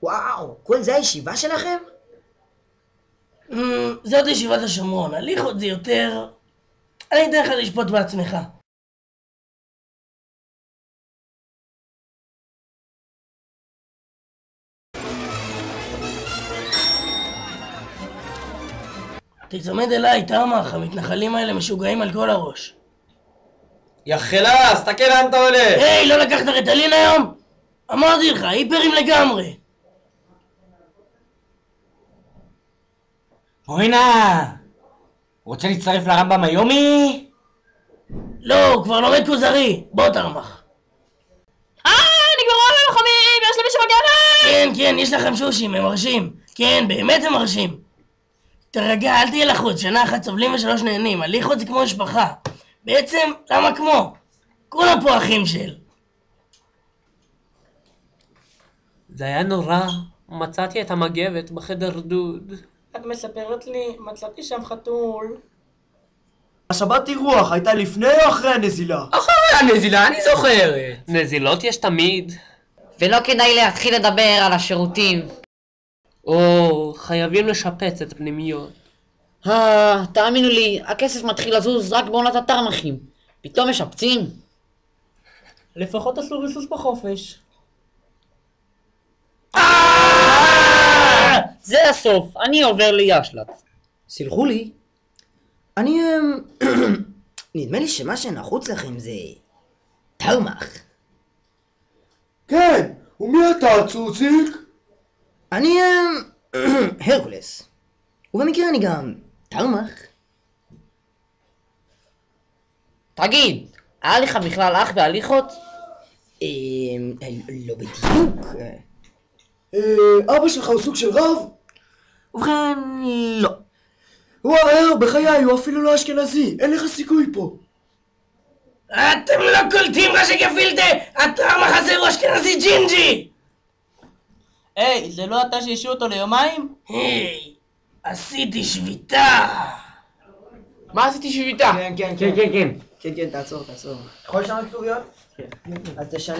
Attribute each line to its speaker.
Speaker 1: וואו, כל זה הישיבה שלכם?
Speaker 2: זאת ישיבת השומרון, הליכות זה יותר... אני אתן לך לשפוט בעצמך. תצמד אליי, תמך, המתנחלים האלה משוגעים על כל הראש.
Speaker 3: יא חלה, סתכל לאן אתה הולך!
Speaker 2: היי, לא לקחת רטלין היום? אמרתי לך, היפרים לגמרי.
Speaker 3: הנה! רוצה להצטרף לרמב"ם היומי?
Speaker 2: לא, הוא כבר לומד כוזרי. בוא תרמח.
Speaker 4: נגמרו הלוחמים! יש למישהו מגן!
Speaker 2: כן, יש לכם שושים, הם מרשים. כן, באמת הם מרשים. תרגע, אל תהיה לחוץ, שנה אחת סובלים ושלוש נהנים. הליכות זה כמו משפחה. בעצם, למה כמו? כולם פה אחים של.
Speaker 5: זה היה נורא. מצאתי את המגבת בחדר דוד.
Speaker 6: את מספרת לי, מצאתי שם חתול.
Speaker 7: השבת אירוח הייתה לפני או אחרי הנזילה?
Speaker 5: אחרי הנזילה, אני זוכרת. נזילות יש תמיד.
Speaker 4: ולא כדאי להתחיל לדבר על השירותים.
Speaker 5: או, חייבים לשפץ את הפנימיות.
Speaker 4: תאמינו לי, הכסף מתחיל לזוז רק בעונת התרמחים. פתאום משפצים.
Speaker 6: לפחות עשו ריסוס בחופש.
Speaker 4: זה הסוף, אני עובר לישל"צ.
Speaker 1: סלחו לי. אני... נדמה לי שמה שנחוץ לכם זה... תרמח.
Speaker 7: כן, ומי אתה, צוציק?
Speaker 1: אני... הרקולס. ובמקרה אני גם... תרמח.
Speaker 4: תגיד, היה לך בכלל אח בהליכות?
Speaker 1: לא בדיוק.
Speaker 7: אבא שלך הוא סוג של רב?
Speaker 1: ובכן, לא.
Speaker 7: הוא ערער, בחיי, הוא אפילו לא אשכנזי, אין לך סיכוי פה.
Speaker 2: אתם לא קולטים ראשי גפילטה! התרמח הזה הוא אשכנזי ג'ינג'י!
Speaker 6: היי, זה לא אתה שהשאיר אותו ליומיים?
Speaker 2: היי, עשיתי שביתה!
Speaker 4: מה עשיתי שביתה?
Speaker 1: כן, תעצור. יכול לשנות כתוביות? כן. אז תשנה.